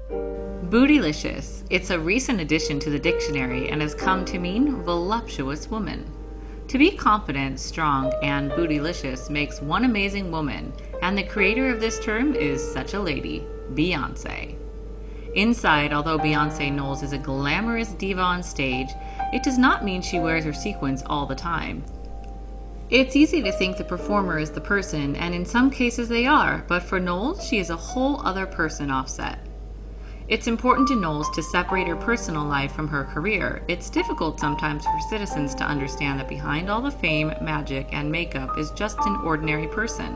Bootylicious. It's a recent addition to the dictionary and has come to mean voluptuous woman. To be confident, strong, and bootylicious makes one amazing woman, and the creator of this term is such a lady, Beyoncé. Inside, although Beyoncé Knowles is a glamorous diva on stage, it does not mean she wears her sequins all the time. It's easy to think the performer is the person, and in some cases they are, but for Knowles, she is a whole other person offset. It's important to Knowles to separate her personal life from her career. It's difficult sometimes for citizens to understand that behind all the fame, magic, and makeup is just an ordinary person.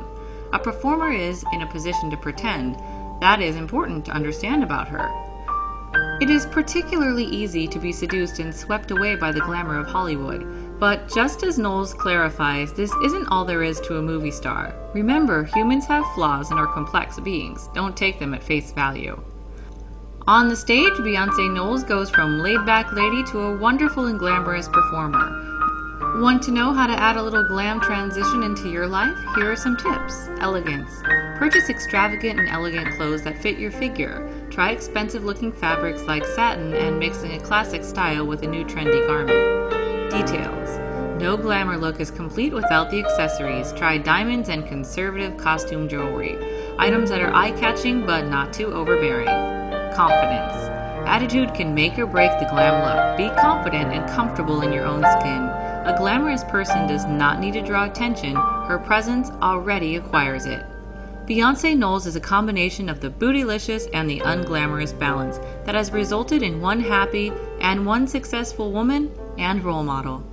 A performer is in a position to pretend. That is important to understand about her. It is particularly easy to be seduced and swept away by the glamour of Hollywood. But just as Knowles clarifies, this isn't all there is to a movie star. Remember, humans have flaws and are complex beings. Don't take them at face value. On the stage, Beyoncé Knowles goes from laid-back lady to a wonderful and glamorous performer. Want to know how to add a little glam transition into your life? Here are some tips. Elegance. Purchase extravagant and elegant clothes that fit your figure. Try expensive-looking fabrics like satin and mixing a classic style with a new trendy garment. Details. No glamour look is complete without the accessories. Try diamonds and conservative costume jewelry. Items that are eye-catching but not too overbearing. Confidence. Attitude can make or break the glam look. Be confident and comfortable in your own skin. A glamorous person does not need to draw attention. Her presence already acquires it. Beyoncé Knowles is a combination of the bootylicious and the unglamorous balance that has resulted in one happy and one successful woman and role model.